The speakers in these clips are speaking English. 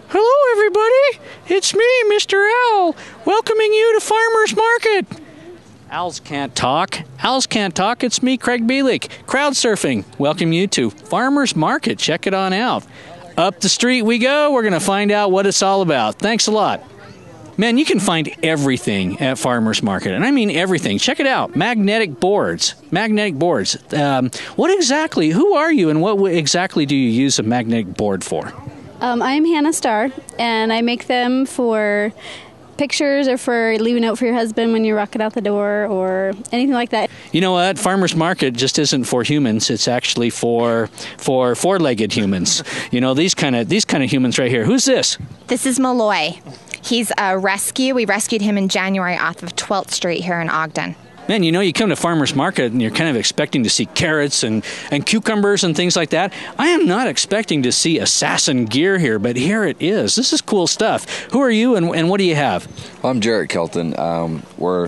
Hello, everybody. It's me, Mr. Owl, welcoming you to Farmer's Market. Owls can't talk. Owls can't talk. It's me, Craig Bielik, crowd surfing. Welcome you to Farmer's Market. Check it on out. Up the street we go. We're going to find out what it's all about. Thanks a lot. Man, you can find everything at Farmer's Market, and I mean everything. Check it out, magnetic boards. Magnetic boards. Who are you, and what exactly do you use a magnetic board for? I'm Hannah Starr, and I make them for pictures or for leaving out for your husband when you're rocking out the door or anything like that. You know what? Farmer's Market just isn't for humans. It's actually for four-legged humans. You know, these kind of humans right here. Who's this? This is Malloy. He's a rescue. We rescued him in January off of 12th Street here in Ogden. Man, you know, you come to Farmer's Market and you're kind of expecting to see carrots and cucumbers and things like that. I am not expecting to see assassin gear here, but here it is. This is cool stuff. Who are you and what do you have? Well, I'm Jarrett Kelton. We're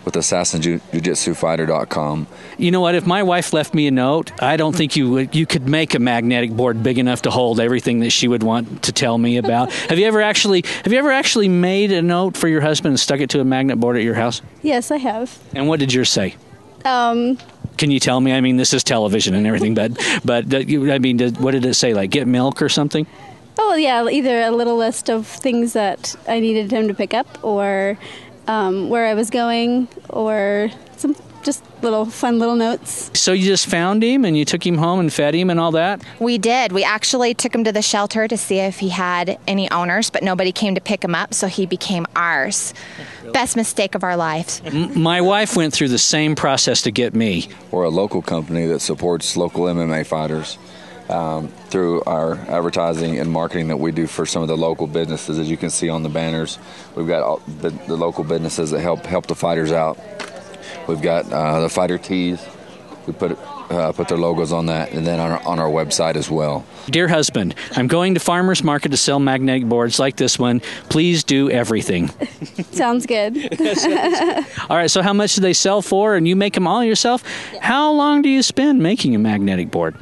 with AssassinJujitsuFighter.com. You know what? If my wife left me a note, I don't think you could make a magnetic board big enough to hold everything that she would want to tell me about. Have you ever actually made a note for your husband and stuck it to a magnet board at your house? Yes, I have. And what did yours say? Um, Can you tell me? I mean, this is television and everything, but what did it say? Like get milk or something? oh, yeah, either a little list of things that I needed him to pick up or where I was going or some just fun little notes. So you just found him and you took him home and fed him and all that? We did. We actually took him to the shelter to see if he had any owners, but nobody came to pick him up, so he became ours. Best mistake of our lives. My wife went through the same process to get me. We're a local company that supports local MMA fighters through our advertising and marketing that we do for some of the local businesses. As you can see on the banners, we've got all the local businesses that help the fighters out. We've got the fighter tees. We put their logos on that, and then on our website as well. Dear husband, I'm going to Farmer's Market to sell magnetic boards like this one. Please do everything. Sounds good. All right, so how much do they sell for? And you make them all yourself? Yeah. How long do you spend making a magnetic board?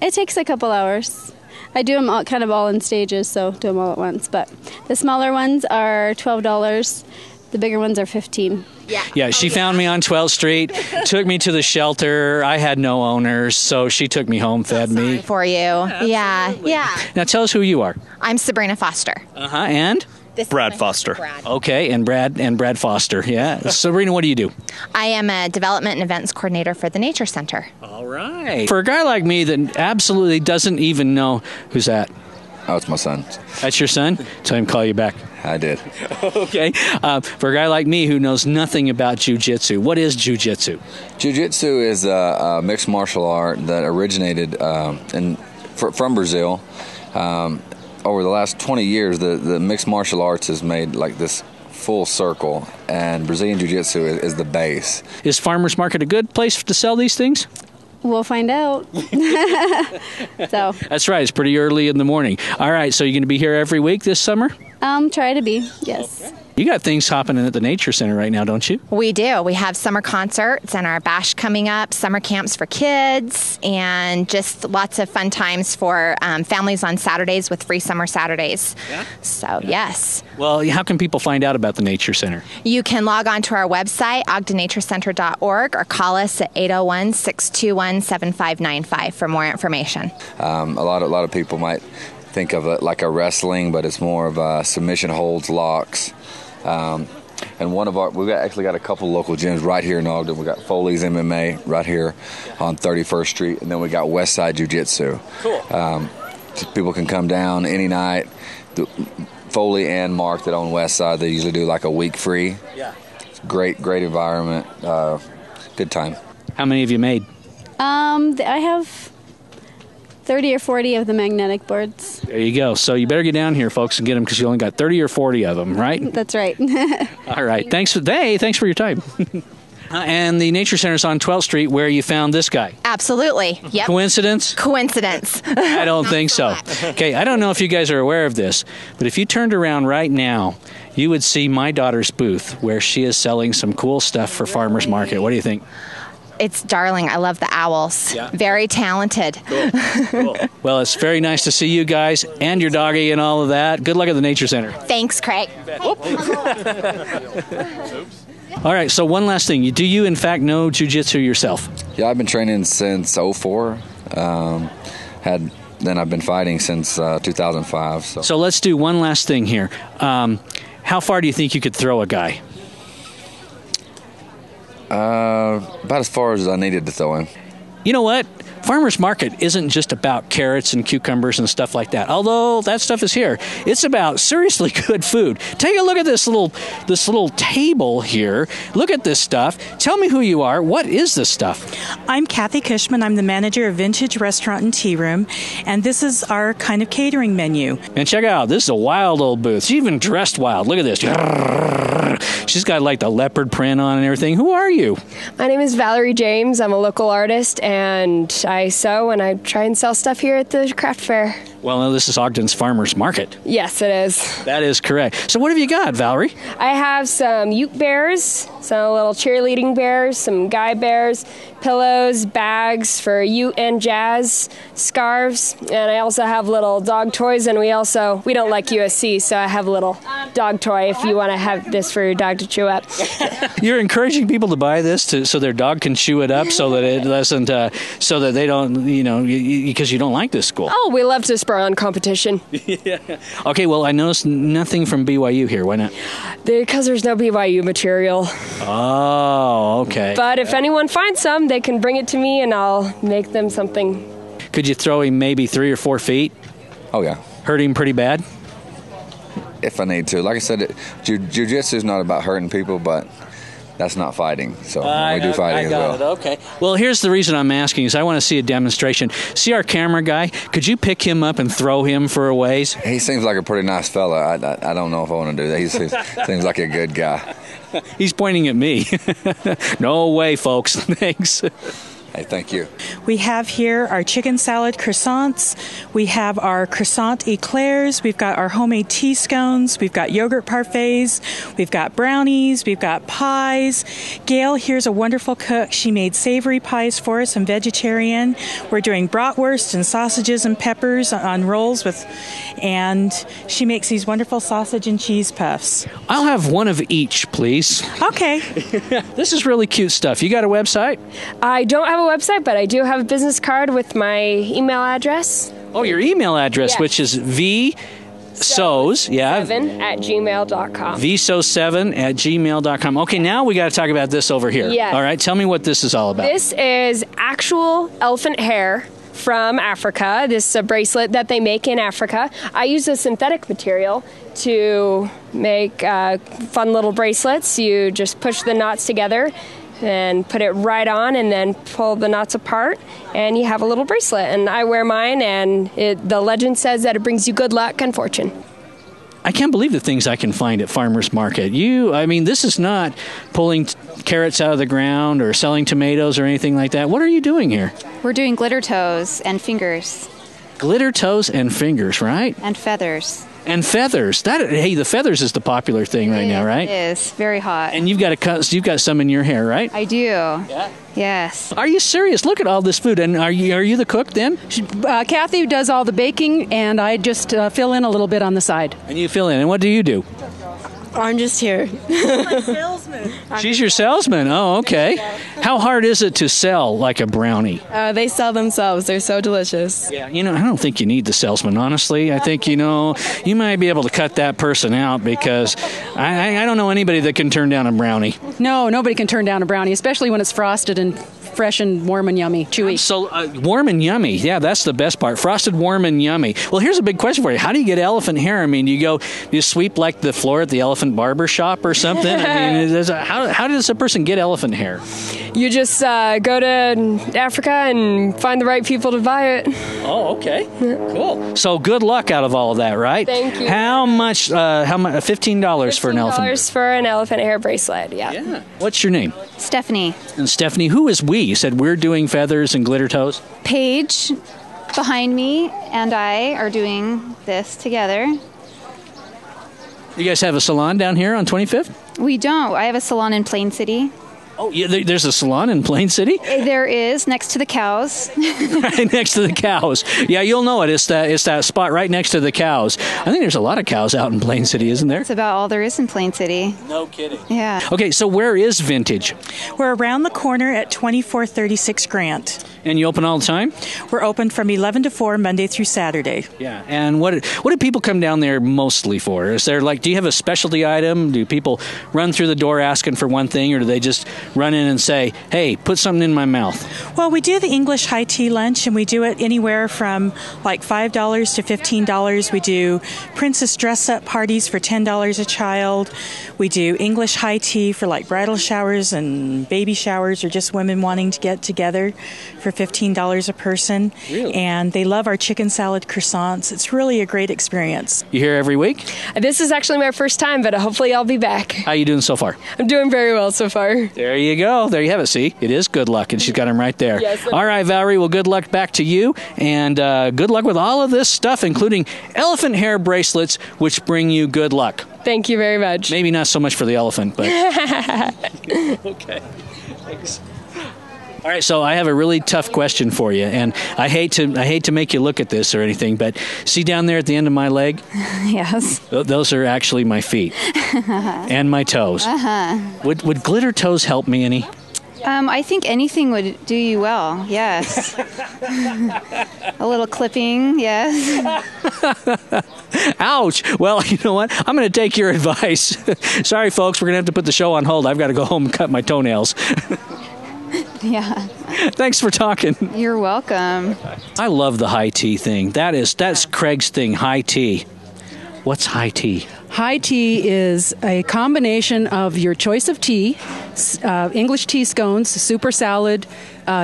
It takes a couple hours. I do them all in stages, so do them all at once. But the smaller ones are $12. The bigger ones are $15. Yeah, she found me on 12th Street, took me to the shelter. I had no owners, so she took me home, fed me. For you. Yeah. Now tell us who you are. I'm Sabrina Foster. And? Brad Foster. Brad. Okay, and Brad Foster, yeah. Sabrina, what do you do? I am a development and events coordinator for the Nature Center. All right. For a guy like me that absolutely doesn't even know, who's that? Oh, it's my son. That's your son? Tell him to call you back. I did. Okay. For a guy like me who knows nothing about jiu-jitsu, what is jiu-jitsu? Jiu-jitsu is a mixed martial art that originated from Brazil. Over the last 20 years, the mixed martial arts has made like this full circle, and Brazilian Jiu-Jitsu is the base. Is Farmer's Market a good place to sell these things? We'll find out. So that's right. It's pretty early in the morning. All right. So you're going to be here every week this summer? Try to be, yes. Okay. You got things happening at the Nature Center right now, don't you? We do. We have summer concerts and our bash coming up, summer camps for kids, and just lots of fun times for families on Saturdays with free summer Saturdays. Yeah? So, yes. Well, how can people find out about the Nature Center? You can log on to our website, ogdennaturecenter.org, or call us at 801-621-7595 for more information. A lot of people might think of it like a wrestling, but it's more of a submission holds, locks. And we've actually got a couple local gyms right here in Ogden. We got Foley's MMA right here on 31st Street, and then we got Westside Jiu-Jitsu. Cool. So people can come down any night. Foley and Mark that own Westside, they usually do like a week free. Yeah. It's great environment. Good time. How many have you made? I have 30 or 40 of the magnetic boards. There you go. So you better get down here, folks, and get them because you only got 30 or 40 of them, right? That's right. All right. Thanks for your time. And the Nature Center is on 12th Street where you found this guy. Absolutely. Yep. Coincidence? Coincidence. I don't think so. Okay, I don't know if you guys are aware of this, but if you turned around right now, you would see my daughter's booth where she is selling some cool stuff for Farmer's Market. What do you think? It's darling. I love the owls. Yeah. Very talented. Cool. Well, it's very nice to see you guys and your doggy and all of that. Good luck at the Nature Center. Thanks, Craig. All right, so one last thing. Do you, in fact, know jiu-jitsu yourself? Yeah, I've been training since '04. Then I've been fighting since 2005. So let's do one last thing here. How far do you think you could throw a guy? About as far as I needed to throw him. You know what? Farmers Market isn't just about carrots and cucumbers and stuff like that. Although that stuff is here, it's about seriously good food. Take a look at this little table here. Look at this stuff. Tell me who you are. What is this stuff? I'm Kathy Cushman. I'm the manager of Vintage Restaurant and Tea Room, and this is our kind of catering menu. And check out, this is a wild old booth. She's even dressed wild. Look at this. She's got like the leopard print on and everything. Who are you? My name is Valerie James. I'm a local artist, and I sew and I try and sell stuff here at the craft fair. Well, no, this is Ogden's Farmers Market. Yes, it is. That is correct. So what have you got, Valerie? I have some Ute bears, some little cheerleading bears, some guy bears, pillows, bags for Ute and Jazz, scarves, and I also have little dog toys, and we don't like USC, so I have a little dog toy if you want to have this for your dog to chew up. You're encouraging people to buy this so their dog can chew it up so that it doesn't, so that they don't, because you don't like this school. Oh, we love to spur on competition. Yeah. Okay, well, I noticed nothing from BYU here. Why not? Because there's no BYU material. Oh, okay. But if anyone finds some, they can bring it to me and I'll make them something. Could you throw him maybe 3 or 4 feet? Oh, yeah. Hurt him pretty bad? If I need to. Like I said, jiu-jitsu is not about hurting people, but that's not fighting. So we do fighting as well. It. Okay. Well, here's the reason I'm asking is I want to see a demonstration. See our camera guy? Could you pick him up and throw him for a ways? He seems like a pretty nice fella. I don't know if I want to do that. He seems like a good guy. He's pointing at me. No way, folks. Thanks. Hey, thank you. We have here our chicken salad croissants. We have our croissant eclairs. We've got our homemade tea scones. We've got yogurt parfaits. We've got brownies. We've got pies. Gail here's a wonderful cook. She made savory pies for us and vegetarian. We're doing bratwurst and sausages and peppers on rolls and she makes these wonderful sausage and cheese puffs. I'll have one of each, please. Okay. This is really cute stuff. You got a website? I don't have a website, but I do have a business card with my email address. Oh, your email address, Yes. which is vso7@gmail.com. vso7@gmail.com. Okay, now we got to talk about this over here. Yes. All right, tell me what this is all about. This is actual elephant hair from Africa. This is a bracelet that they make in Africa. I use a synthetic material to make fun little bracelets. You just push the knots together and put it right on and then pull the knots apart and you have a little bracelet. And I wear mine and the legend says that it brings you good luck and fortune. I can't believe the things I can find at Farmers Market. This is not pulling carrots out of the ground or selling tomatoes or anything like that. What are you doing here? We're doing glitter toes and fingers. Glitter toes and fingers, right? And feathers. And feathers. The feathers is the popular thing right now, right? It is. Very hot. And you've got some in your hair, right? I do. Yeah. Yes. Are you serious? Look at all this food. And are you the cook then? Kathy does all the baking, and I just fill in a little bit on the side. And you fill in. And what do you do? I'm just here. She's your salesman. Oh, okay. How hard is it to sell like a brownie? They sell themselves. They're so delicious. Yeah, I don't think you need the salesman, honestly. I think, you might be able to cut that person out because I don't know anybody that can turn down a brownie. No, nobody can turn down a brownie, especially when it's frosted and fresh and warm and yummy, chewy. So warm and yummy. Yeah, that's the best part. Frosted, warm, and yummy. Well, here's a big question for you. How do you get elephant hair? I mean, you sweep like the floor at the elephant barber shop or something? I mean, how does a person get elephant hair? You just go to Africa and find the right people to buy it. Oh, okay. Cool. So good luck out of all of that, right? Thank you. How much? $15 for an elephant? $15 for an elephant hair bracelet, yeah. What's your name? Stephanie. And Stephanie, who is we? You said we're doing feathers and glitter toes? Paige behind me and I are doing this together. You guys have a salon down here on 25th? We don't. I have a salon in Plain City. Oh, yeah, there's a salon in Plain City? There is, next to the cows. Right next to the cows. Yeah, you'll know it. It's that spot right next to the cows. I think there's a lot of cows out in Plain City, isn't there? That's about all there is in Plain City. No kidding. Yeah. Okay, so where is Vintage? We're around the corner at 2436 Grant. And you open all the time? We're open from 11 to 4, Monday through Saturday. Yeah. And what do people come down there mostly for? Is there do you have a specialty item? Do people run through the door asking for one thing, or do they just run in and say, hey, put something in my mouth? Well, we do the English high tea lunch, and we do it anywhere from like $5 to $15. We do princess dress-up parties for $10 a child. We do English high tea for like bridal showers and baby showers, or just women wanting to get together for $15 a person. Really? And they love our chicken salad croissants. It's really a great experience. You here every week? This is actually my first time, but hopefully I'll be back. How you doing so far? I'm doing very well so far. There you go. There you have it. See, it is good luck, and she's got him right there. Yes. All right, Valerie. Well, good luck back to you, and good luck with all of this stuff, including elephant hair bracelets, which bring you good luck. Thank you very much. Maybe not so much for the elephant, but okay. Thanks. All right, so I have a really tough question for you, and I hate to make you look at this or anything, but see down there at the end of my leg? Yes. Those are actually my feet and my toes. Would glitter toes help me any? I think anything would do you well, yes. A little clipping, yes. Ouch. Well, you know what? I'm going to take your advice. Sorry, folks, we're going to have to put the show on hold. I've got to go home and cut my toenails. Yeah. Thanks for talking. You're welcome. I love the high tea thing. That's Craig's thing, high tea. What's high tea? High tea is a combination of your choice of tea, English tea scones, super salad,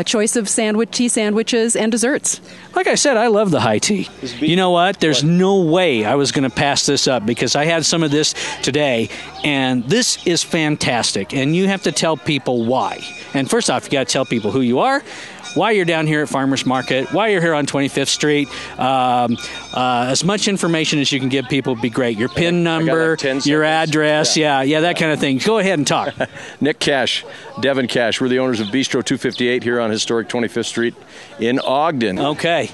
choice of tea sandwiches, and desserts. Like I said, I love the high tea. You know what? There's no way I was going to pass this up, because I had some of this today, and this is fantastic. And you have to tell people why. And first off, you got to tell people who you are, why you're down here at Farmers Market, why you're here on 25th Street. As much information as you can give people would be great. Your PIN number, your address, yeah, that kind of thing. Go ahead and talk. Nick Cash, Devin Cash. We're the owners of Bistro 258 here on historic 25th Street in Ogden. Okay.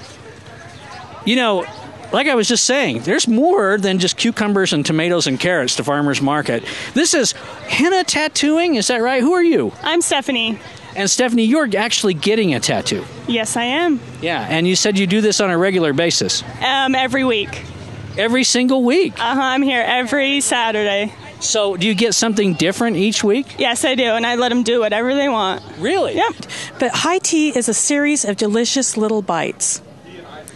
You know, like I was just saying, there's more than just cucumbers and tomatoes and carrots to Farmers Market. This is henna tattooing, is that right? Who are you? I'm Stephanie. And Stephanie, you're actually getting a tattoo. Yes, I am. Yeah, and you said you do this on a regular basis. Every week. Every single week? I'm here every Saturday. So do you get something different each week? Yes, I do, and I let them do whatever they want. Really? Yep. But high tea is a series of delicious little bites.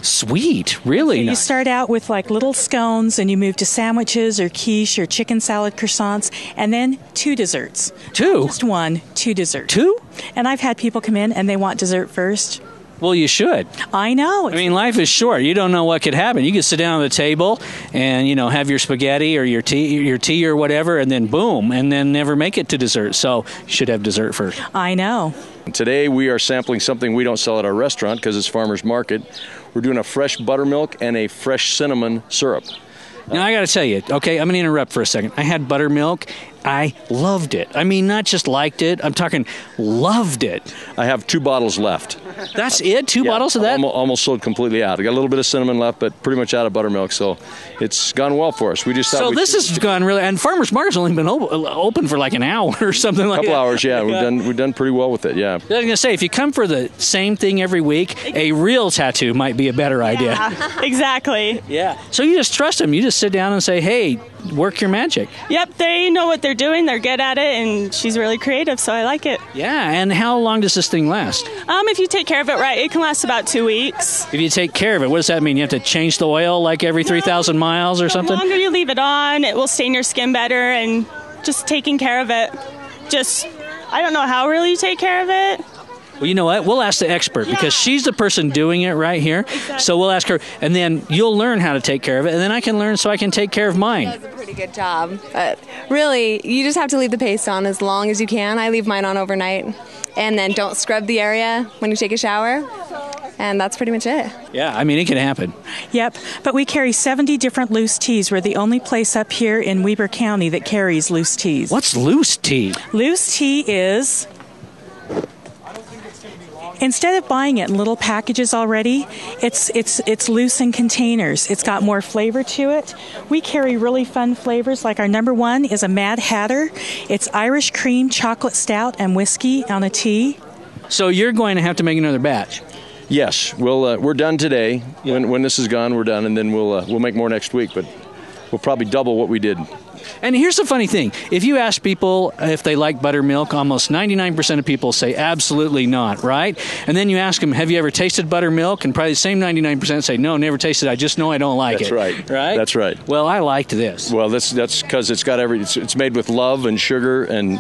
Sweet, really You nice. start out with like little scones, and you move to sandwiches or quiche or chicken salad croissants, and then 2 desserts. Two? Not just 1, 2 desserts. 2? And I've had people come in and they want dessert first. Well, you should. I know. I mean, life is short. You don't know what could happen. You could sit down at the table and, have your spaghetti or your tea or whatever, and then boom, and then never make it to dessert. So you should have dessert first. I know. Today we are sampling something we don't sell at our restaurant because it's Farmers Market. We're doing a fresh buttermilk and a fresh cinnamon syrup. Now, I got to tell you, okay, I'm going to interrupt for a second. I had buttermilk. I loved it. I mean, not just liked it. I'm talking loved it. I have 2 bottles left. That's it? 2 bottles of that? Almost sold completely out. I got a little bit of cinnamon left, but pretty much out of buttermilk. So it's gone well for us. We just thought this has gone really. And Farmers Market's only been open for like an hour or something like that. A couple hours, yeah. We've done pretty well with it. Yeah. I was going to say, if you come for the same thing every week, a real tattoo might be a better idea. Yeah, exactly. Yeah. So you just trust them. You just sit down and say, hey, work your magic. Yep, they know what they're doing. They're good at it, and she's really creative, so I like it. Yeah, and how long does this thing last? If you take care of it right, it can last about 2 weeks. If you take care of it, what does that mean? You have to change the oil like every 3,000 miles or something? The longer you leave it on, it will stain your skin better, and just taking care of it. I don't know how really you take care of it. Well, you know what? We'll ask the expert because she's the person doing it right here. Exactly. So we'll ask her, and then you'll learn how to take care of it, and then I can learn so I can take care of mine. She does a pretty good job. But really, you just have to leave the paste on as long as you can. I leave mine on overnight. And then don't scrub the area when you take a shower. And that's pretty much it. Yeah, I mean, it can happen. Yep, but we carry 70 different loose teas. We're the only place up here in Weber County that carries loose teas. What's loose tea? Loose tea is Instead of buying it in little packages already, it's loose in containers. It's got more flavor to it. We carry really fun flavors, like our number one is a Mad Hatter. It's Irish cream, chocolate stout, and whiskey on a tea. So you're going to have to make another batch. Yes, we're done today. When this is gone, we're done, and then we'll make more next week. But we'll probably double what we did. And here's the funny thing. If you ask people if they like buttermilk, almost 99% of people say absolutely not, right? And then you ask them, have you ever tasted buttermilk? And probably the same 99% say, no, never tasted it. I just know I don't like That's it. Right. Right? That's right. Well, I liked this. Well, that's because it's got it's made with love and sugar and,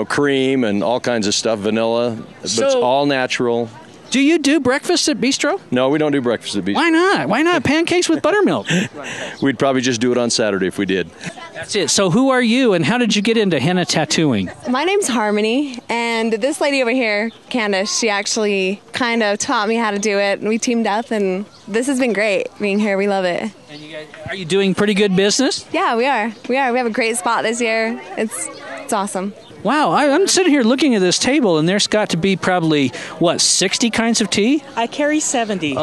cream and all kinds of stuff, vanilla. But it's all natural. Do you do breakfast at Bistro? No, we don't do breakfast at Bistro. Why not? Why not pancakes with buttermilk? We'd probably just do it on Saturday if we did. That's it. So who are you, and how did you get into henna tattooing? My name's Harmony, and this lady over here, Candace, she actually kind of taught me how to do it, and we teamed up, and this has been great being here. We love it. And you guys, are you doing pretty good business? Yeah, we are. We have a great spot this year. It's awesome. Wow, I'm sitting here looking at this table, and there's got to be probably, 60 kinds of tea? I carry 70.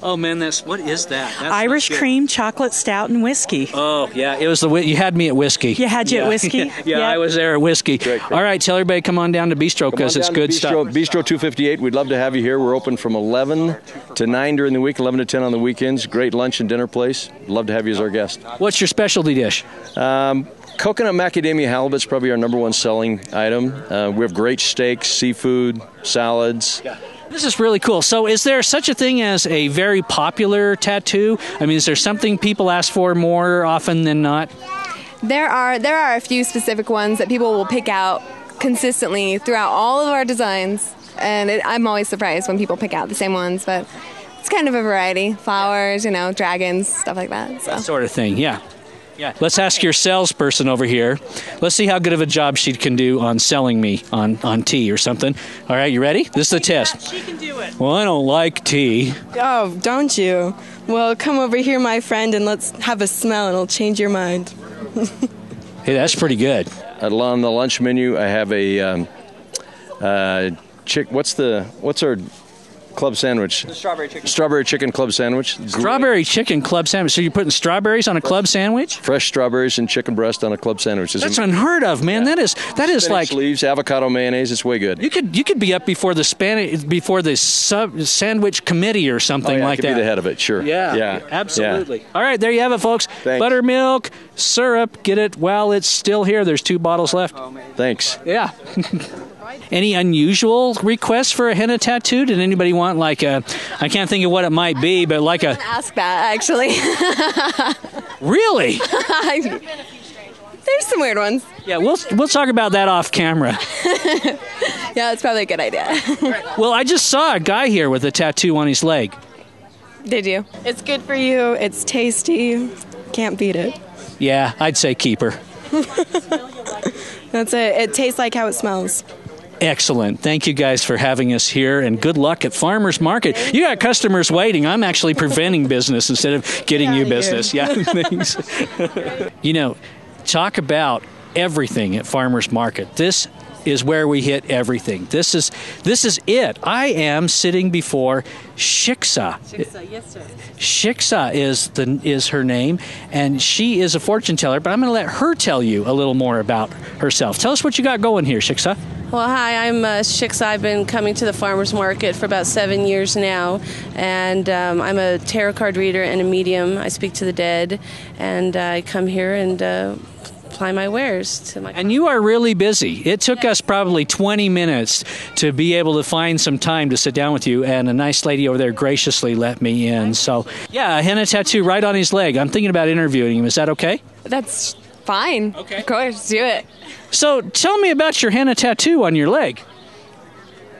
Oh man, what is that? That's Irish cream, chocolate stout, and whiskey. Oh, yeah, it was you had me at whiskey. You had you at whiskey? Yeah, I was there at whiskey. Great. All right, tell everybody come on down to Bistro because it's good stuff. Bistro 258, we'd love to have you here. We're open from 11 to 9 during the week, 11 to 10 on the weekends. Great lunch and dinner place. Love to have you as our guest. What's your specialty dish? Coconut macadamia halibut's probably our number one selling item. We have great steaks, seafood, salads. Yeah. This is really cool. So is there such a thing as a very popular tattoo? I mean, is there something people ask for more often than not? There are a few specific ones that people will pick out consistently throughout all of our designs. And I'm always surprised when people pick out the same ones, but it's kind of a variety. Flowers, dragons, stuff like that. So. That sort of thing, yeah. Yeah. Let's ask your salesperson over here. Let's see how good of a job she can do on selling me on tea or something. All right, you ready? This is the test. She can do it. Well, I don't like tea. Oh, don't you? Well, come over here, my friend, and let's have a smell, and it'll change your mind. Hey, that's pretty good. On the lunch menu, I have a what's our club sandwich? The strawberry chicken. Strawberry chicken club sandwich. Strawberry chicken club sandwich. So you're putting strawberries on a club sandwich? Fresh strawberries and chicken breast on a club sandwich. That's unheard of, man. Yeah. That is like leaves, avocado mayonnaise. It's way good. You could be up before the sandwich committee or something like that. I could be the head of it. Sure. Yeah. Absolutely. Yeah. All right, there you have it, folks. Thanks. Buttermilk, syrup. Get it while it's still here. There's 2 bottles left. Thanks. Yeah. Any unusual requests for a henna tattoo? Did anybody want I can't think of what it might be, but like a... Ask that, actually. Really? There's some weird ones. Yeah, we'll talk about that off camera. Yeah, it's probably a good idea. Well, I just saw a guy here with a tattoo on his leg. Did you? It's good for you. It's tasty. Can't beat it. Yeah, I'd say keep her. That's it. It tastes like how it smells. Excellent. Thank you guys for having us here, and good luck at Farmers Market. You got customers waiting. I'm actually preventing business instead of getting you business. Yeah, thanks. Talk about everything at Farmers Market. This is where we hit everything. This is it. I am sitting before Shiksa. Shiksa, yes, sir. Shiksa is her name, and she is a fortune teller, but I'm going to let her tell you a little more about herself. Tell us what you got going here, Shiksa. Well, hi, I'm Shiksa. I've been coming to the farmers market for about 7 years now, and I'm a tarot card reader and a medium. I speak to the dead, and I come here and apply my wares to my... And you are really busy. It took us probably 20 minutes to be able to find some time to sit down with you, and a nice lady over there graciously let me in. So, yeah, a henna tattoo right on his leg. I'm thinking about interviewing him. Is that okay? That's fine. Okay. Of course, do it. So, tell me about your henna tattoo on your leg.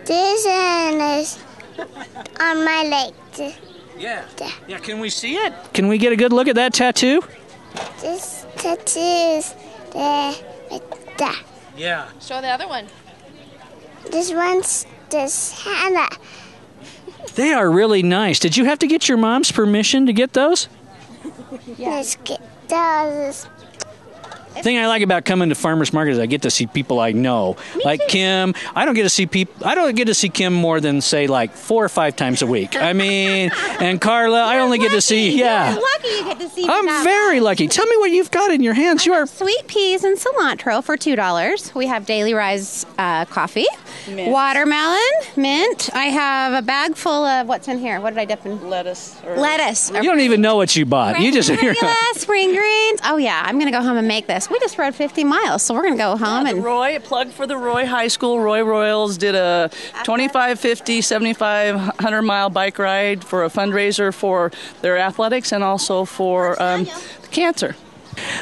This one is on my leg. Yeah. Yeah, can we see it? Can we get a good look at that tattoo? This tattoo is there. Yeah. Show the other one. This one's this henna. They are really nice. Did you have to get your mom's permission to get those? Let's get those. The thing I like about coming to farmers market is I get to see people I know. Like Kim, I don't get to see Kim more than say like 4 or 5 times a week. I mean, and Carla, I only get to see. Yeah, You're lucky you get to see. I'm very lucky. Tell me what you've got in your hands. You are sweet peas and cilantro for $2. We have Daily Rise coffee, watermelon, mint. I have a bag full of what's in here. What did I dip in? Lettuce. Lettuce. You don't even know what you bought. You just spring greens. Oh yeah, I'm gonna go home and make this. We just rode 50 miles, so we're gonna go home and. Roy, plug for the Roy High School. Roy Royals did a 25, 50, 75, 100-mile bike ride for a fundraiser for their athletics and also for cancer.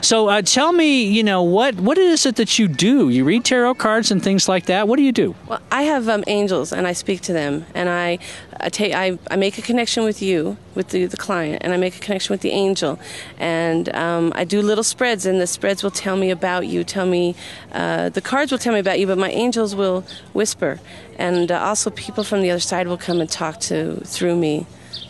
So tell me, what is it that you do? You read tarot cards and things like that. What do you do? Well, I have angels, and I speak to them, and I make a connection with you, with the client, and I make a connection with the angel, and I do little spreads, and the spreads will tell me about you. The cards will tell me about you, but my angels will whisper, and also people from the other side will come and talk through me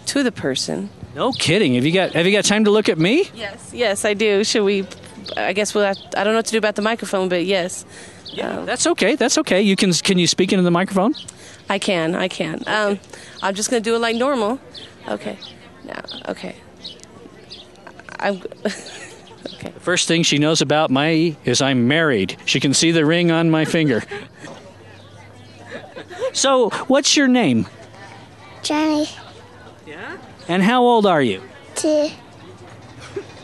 to the person. No kidding. Have you got time to look at me? Yes, I do. Should we? I guess I don't know what to do about the microphone, but yes. Yeah, that's okay. That's okay. Can you speak into the microphone? I can. I'm just going to do it like normal. Okay. Now, okay. Okay. The first thing she knows about me is I'm married. She can see the ring on my finger. So, what's your name? Johnny. And how old are you? 2.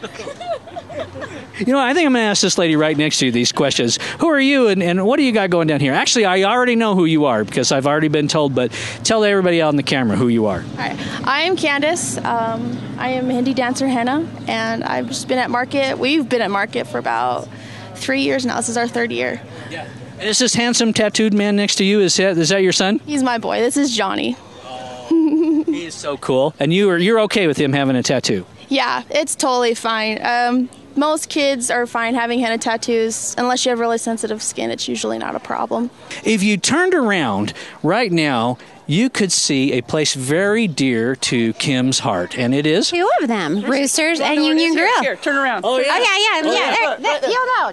I think I'm going to ask this lady right next to you these questions. Who are you and what do you got going down here? Actually, I already know who you are because I've already been told, but tell everybody out on the camera who you are. All right. I am Candace. I am Hindi dancer Henna, and I've just been at market. We've been at market for about 3 years now. This is our 3rd year. Yeah. And is this handsome tattooed man next to you, is that your son? He's my boy. This is Johnny. He is so cool. And you're okay with him having a tattoo? Yeah, it's totally fine. Most kids are fine having henna tattoos. Unless you have really sensitive skin, it's usually not a problem. If you turned around right now, you could see a place very dear to Kim's heart, and it is? 2 of them, Roosters and Union Grill. Here, turn around. Oh, yeah. You'll know.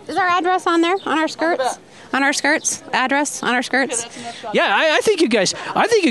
Is our address on there, on our skirts? On our skirts? Address on our skirts? Yeah, I think you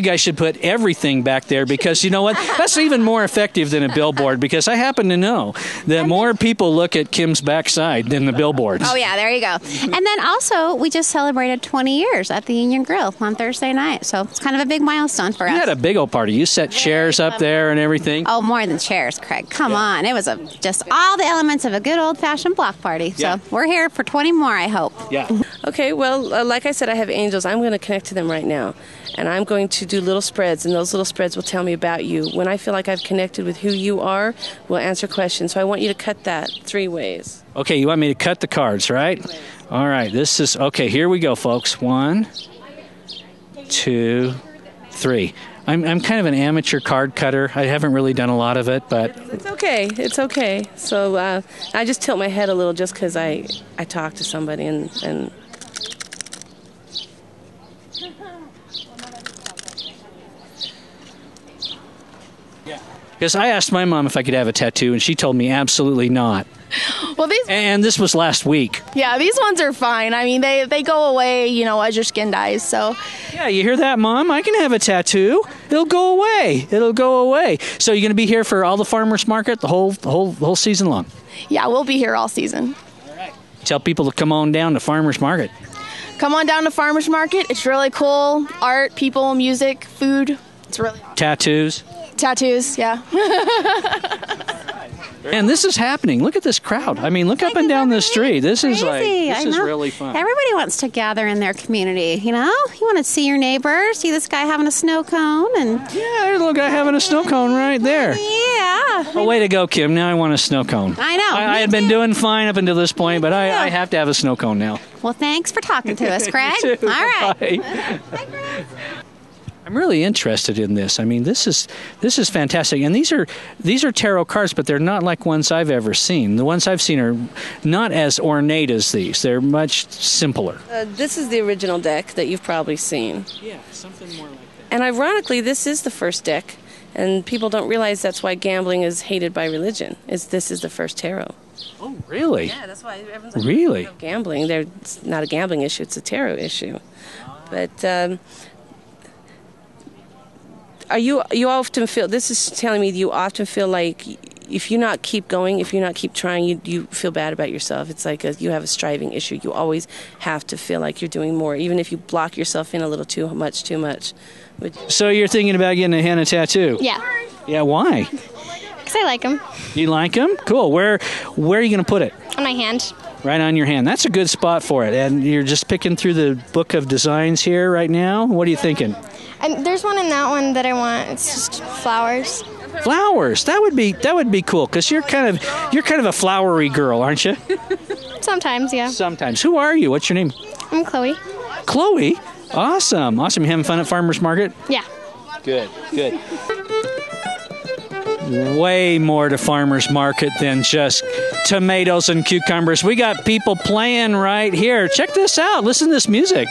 guys should put everything back there because you know what? That's even more effective than a billboard because I happen to know that more people look at Kim's backside than the billboards. Oh, yeah, there you go. And then also, we just celebrated 20 years at the Union Grill on Thursday night, so it's kind of a big milestone for us. You had a big old party. You set chairs up there and everything. Oh, more than chairs, Craig. Come on. It was just all the elements of a good old-fashioned block party. So we're here for 20 more, I hope. Yeah. Okay, well, like I said, I have angels. I'm going to connect to them right now, and I'm going to do little spreads, and those little spreads will tell me about you. When I feel like I've connected with who you are, we'll answer questions. So I want you to cut that 3 ways. Okay, you want me to cut the cards, right? All right, okay, here we go, folks. 1, 2, 3. I'm kind of an amateur card cutter. I haven't really done a lot of it, but... It's okay. So I just tilt my head a little just because I talk to somebody and... Because I asked my mom if I could have a tattoo, and she told me absolutely not. Well, and this was last week. Yeah, these ones are fine. I mean, they go away, as your skin dies. So. Yeah, you hear that, Mom? I can have a tattoo. It'll go away. So you're going to be here for all the farmers market the whole season long? Yeah, we'll be here all season. All right. Tell people to come on down to farmers market. Come on down to farmers market. It's really cool. Art, people, music, food. It's really awesome. Tattoos, yeah. And this is happening. Look at this crowd. I mean, look up and down the street. This is really fun. Everybody wants to gather in their community, You want to see your neighbor, see this guy having a snow cone. Yeah, there's a little guy having a snow cone right there. Yeah. Oh, way to go, Kim. Now I want a snow cone. I know. I had been doing fine up until this point, but I have to have a snow cone now. Well, thanks for talking to us, Craig. You too. All right. Bye. I'm really interested in this. I mean, this is fantastic, and these are tarot cards, but they're not like ones I've ever seen. The ones I've seen are not as ornate as these. They're much simpler. This is the original deck that you've probably seen. Yeah, something more like that. And ironically, this is the first deck, And people don't realize that's why gambling is hated by religion. This is the first tarot. Oh, really? Yeah, that's why everyone's like, really? Gambling. It's not a gambling issue, it's a tarot issue. But you often feel, this is telling me you often feel like if you not keep going, if you not keep trying, you feel bad about yourself. It's like you have a striving issue. You always have to feel like you're doing more, even if you block yourself in a little too much. So you're thinking about getting a henna tattoo? Yeah. Yeah, why? Because I like them. You like them? Cool. Where are you going to put it? On my hand. Right on your hand. That's a good spot for it. And you're just picking through the book of designs here right now? What are you thinking? There's one in that one that I want. It's just flowers. Flowers. That would be cool because you're kind of a flowery girl, aren't you? Sometimes, yeah. Sometimes. Who are you? What's your name? I'm Chloe. Chloe? Awesome. You having fun at Farmers Market? Yeah. Good. Way more to Farmers Market than just tomatoes and cucumbers. We got people playing right here. Check this out. Listen to this music.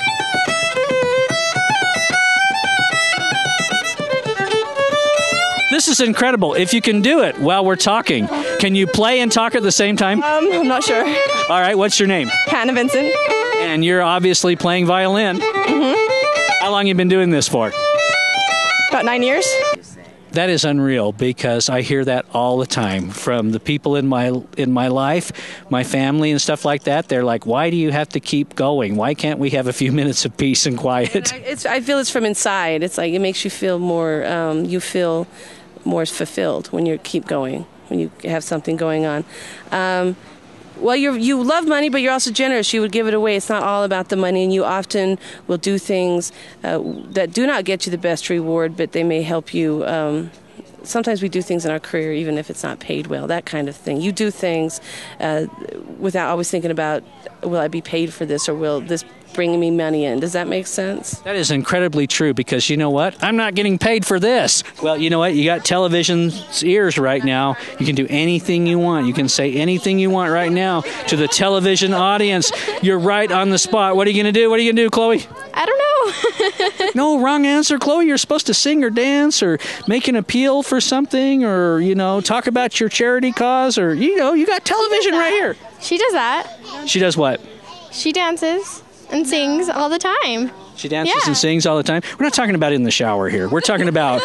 This is incredible. If you can do it while we're talking, can you play and talk at the same time? I'm not sure. All right, what's your name? Hannah Vincent. And you're obviously playing violin. Mm-hmm. How long have you been doing this for? About 9 years. That is unreal because I hear that all the time from the people in my life, my family and stuff like that. They're like, why do you have to keep going? Why can't we have a few minutes of peace and quiet? I feel it's from inside. It's like it makes you feel more, you feel more fulfilled when you keep going, when you have something going on. Well, you love money, but you're also generous. You would give it away. It's not all about the money, and you often will do things that do not get you the best reward, but they may help you. Sometimes we do things in our career, even if it's not paid well, that kind of thing. You do things without always thinking about, will I be paid for this, or will this bring me money in? Does that make sense? That is incredibly true because you know what? I'm not getting paid for this. Well, you know what? You got television's ears right now. You can do anything you want. You can say anything you want right now to the television audience. You're right on the spot. What are you going to do? What are you going to do, Chloe? I don't know. No, wrong answer, Chloe. You're supposed to sing or dance or make an appeal for something or, talk about your charity cause or, you got television right here. She does that. She does what? She dances and sings all the time. She dances and sings all the time. We're not talking about in the shower here. We're talking about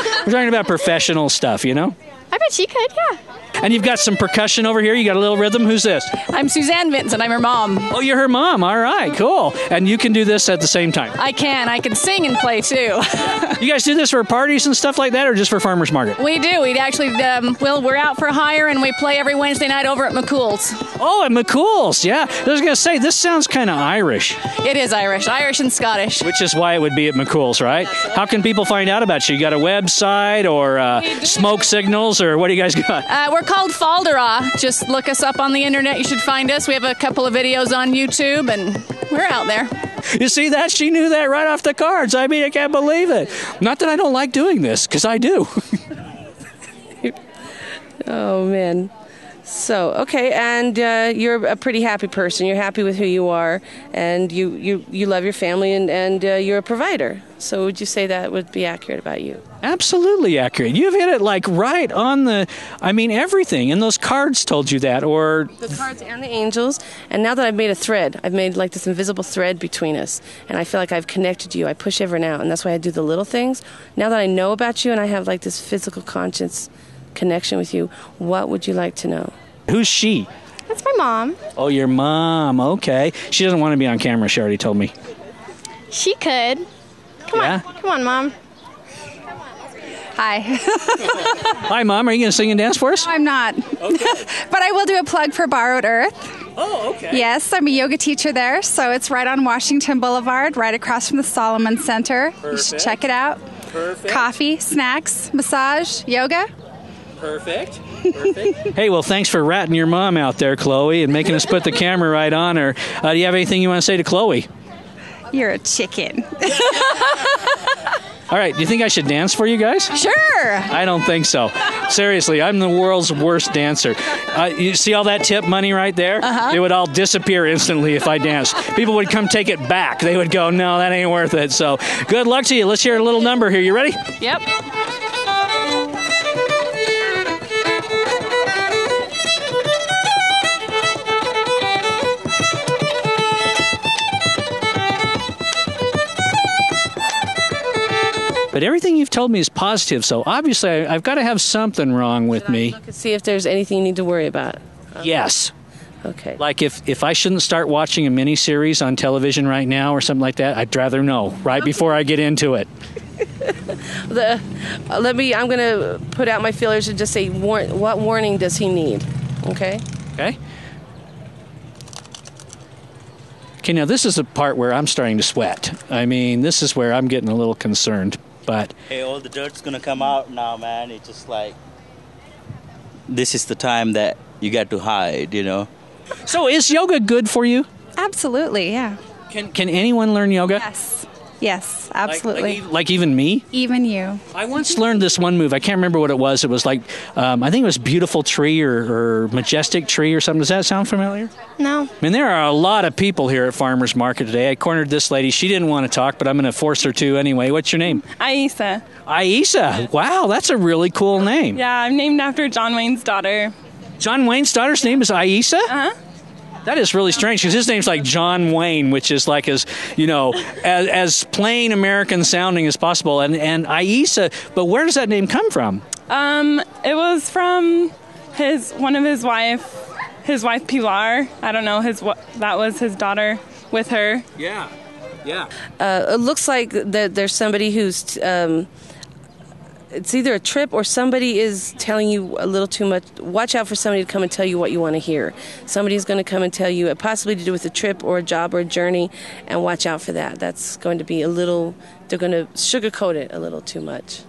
professional stuff, I bet she could, yeah. And you've got some percussion over here. You got a little rhythm. Who's this? I'm Suzanne Vincent. I'm her mom. Oh, you're her mom. All right, cool. And you can do this at the same time. I can sing and play too. You guys do this for parties and stuff like that, or just for Farmers Market? We do. We actually, we're out for hire and we play every Wednesday night over at McCool's. Oh, at McCool's, yeah. I was going to say, this sounds kind of Irish. It is Irish and Scottish. Which is why it would be at McCool's, right? How can people find out about you? You got a website or smoke signals, or what do you guys got? We're called Faldera. Just look us up on the internet. You should find us. We have a couple of videos on YouTube, and we're out there. You see that? She knew that right off the cards. I mean, I can't believe it. Not that I don't like doing this, because I do. Oh, man. So, okay, and you're a pretty happy person. You're happy with who you are, and you love your family, and you're a provider. So would you say that would be accurate about you? Absolutely accurate. You've hit it like right on everything. And those cards told you that, or... The cards and the angels. And now that I've made a thread, I've made like this invisible thread between us. And I feel like I've connected you. I push everyone out. And that's why I do the little things. Now that I know about you and I have like this physical conscious connection with you, what would you like to know? Who's she? That's my mom. Oh, your mom. Okay. She doesn't want to be on camera, she already told me. She could. Come on, Mom. Hi. Hi, Mom. Are you going to sing and dance for us? No, I'm not. Okay. But I will do a plug for Borrowed Earth. Oh, okay. Yes, I'm a yoga teacher there, so it's right on Washington Boulevard, right across from the Solomon Center. Perfect. You should check it out. Perfect. Coffee, snacks, massage, yoga. Perfect. Hey, well, thanks for ratting your mom out there, Chloe, and making us put the camera right on her. Do you have anything you want to say to Chloe? You're a chicken. All right, do you think I should dance for you guys? Sure. I don't think so. Seriously, I'm the world's worst dancer. You see all that tip money right there? Uh-huh. It would all disappear instantly if I danced. People would come take it back. They would go, no, that ain't worth it. So good luck to you. Let's hear a little number here. You ready? Yep. but everything you've told me is positive. So obviously, I've got to have something wrong with me. Look and see if there's anything you need to worry about. Yes. Okay. Like if I shouldn't start watching a miniseries on television right now or something like that, I'd rather know right before I get into it. I'm going to put out my feelers and just say, what warning does he need? Okay? Okay. Okay, now this is the part where I'm starting to sweat. I mean, this is where I'm getting a little concerned, but... Hey, all the dirt's going to come out now, man. It's just like, this is the time that you got to hide, you know? So is yoga good for you? Absolutely, yeah. Can anyone learn yoga? Yes, absolutely. Like even me? Even you. I once learned this one move. I can't remember what it was. It was like, I think it was Beautiful Tree or Majestic Tree or something. Does that sound familiar? No. I mean, there are a lot of people here at Farmers Market today. I cornered this lady. She didn't want to talk, but I'm going to force her to anyway. What's your name? Aisa. Aisa. Wow, that's a really cool name. Yeah, I'm named after John Wayne's daughter. John Wayne's daughter's name is Aisa? Uh-huh. That is really strange because his name's like John Wayne, which is like as plain American sounding as possible. And Aisa, but where does that name come from? It was from one of his wife Pilar. I don't know that was his daughter with her. Yeah. It looks like that there's somebody who's. It's either a trip or somebody is telling you a little too much. Watch out for somebody to come and tell you what you want to hear. Somebody's going to come and tell you, possibly to do with a trip or a job or a journey, and watch out for that. That's going to be they're going to sugarcoat it a little too much.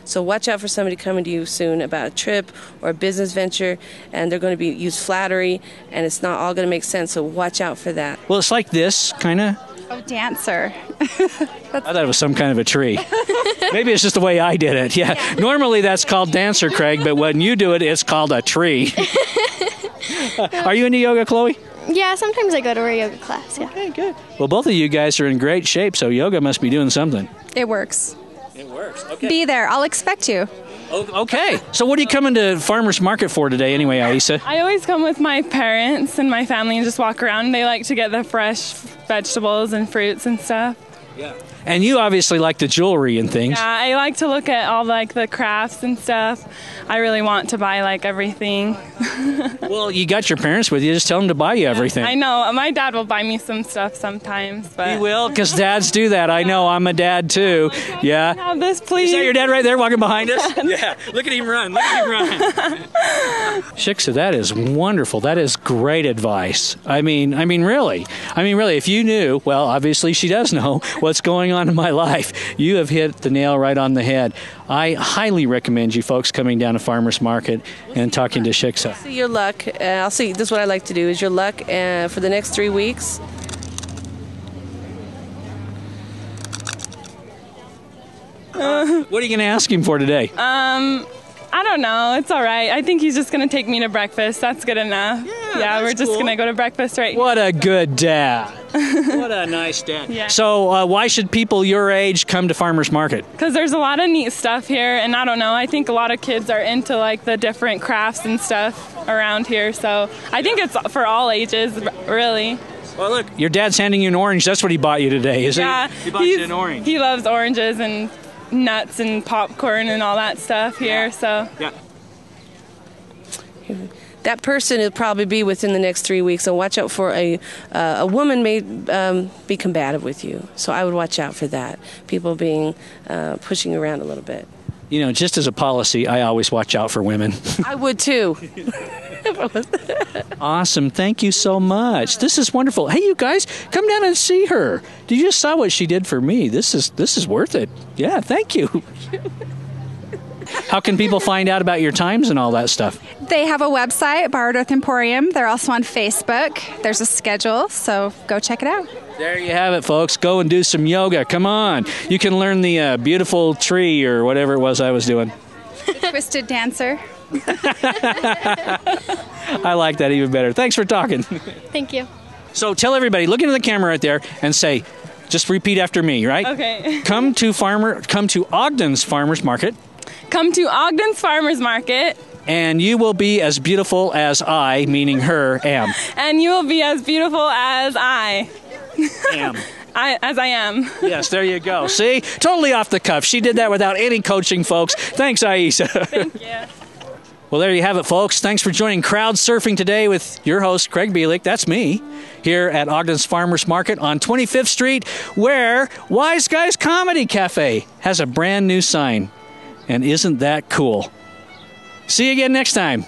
So watch out for somebody coming to you soon about a trip or a business venture, and they're going to use flattery, and it's not all going to make sense, so watch out for that. Well, it's like this, kind of. Oh, dancer. I thought it was some kind of a tree. Maybe it's just the way I did it. Yeah. Normally that's called dancer, Craig, but when you do it, it's called a tree. Are you into yoga, Chloe? Yeah, sometimes I go to a yoga class, yeah. Okay, good. Well, both of you guys are in great shape, so yoga must be doing something. It works. It works, okay. Be there. I'll expect you. Okay. So what are you coming to Farmers Market for today anyway, Aisa? I always come with my parents and my family and just walk around. They like to get the fresh vegetables and fruits and stuff. Yeah. And you obviously like the jewelry and things. Yeah, I like to look at all the crafts and stuff. I really want to buy everything. Well, you got your parents with you. Just tell them to buy you everything. I know. My dad will buy me some stuff sometimes. But he will, because dads do that. I know. I'm a dad too. Yeah. Have this, please. Is that your dad right there walking behind us? Yeah. Look at him run. Look at him run. Shiksa, that is wonderful. That is great advice. I mean, really. If you knew, well, obviously she does know what's going on in my life. You have hit the nail right on the head. I highly recommend you folks coming down to Farmers Market and talking to Shiksa. See your luck. I'll see. This is what I like to do. Is your luck for the next 3 weeks. What are you going to ask him for today? I don't know. It's all right. I think he's just going to take me to breakfast. That's good enough. Yeah, we're just going to go to breakfast right What a good dad. What a nice dad. Yeah. So why should people your age come to Farmers Market? Because there's a lot of neat stuff here, and I don't know. I think a lot of kids are into the different crafts and stuff around here. So I think it's for all ages, really. Well, look, your dad's handing you an orange. That's what he bought you today, is yeah, he? He bought you an orange. He loves oranges and nuts and popcorn and all that stuff here. So yeah. That person will probably be within the next 3 weeks, and watch out for a woman may be combative with you. So I would watch out for that. People being pushing you around a little bit. You know, just as a policy, I always watch out for women. I would too. Awesome. Thank you so much. This is wonderful. Hey, you guys, come down and see her. You just saw what she did for me. This is worth it. Yeah, thank you. How can people find out about your times and all that stuff? They have a website, Borrowed Earth Emporium. They're also on Facebook. There's a schedule, so go check it out. There you have it, folks. Go and do some yoga. Come on. You can learn the beautiful tree or whatever it was I was doing. The twisted dancer. I like that even better. Thanks for talking. Thank you. So tell everybody, look into the camera right there and say, just repeat after me, right? Okay. Come to Ogden's Farmers Market. Come to Ogden's Farmers Market. And you will be as beautiful as I, meaning her, am. And you will be as beautiful as I am. As I am. Yes, there you go. See? Totally off the cuff. She did that without any coaching, folks. Thanks, Aisha. Thank you. Well, there you have it, folks. Thanks for joining Crowd Surfing today with your host, Craig Bielik. That's me, here at Ogden's Farmers Market on 25th Street, where Wise Guys Comedy Cafe has a brand new sign. And isn't that cool? See you again next time.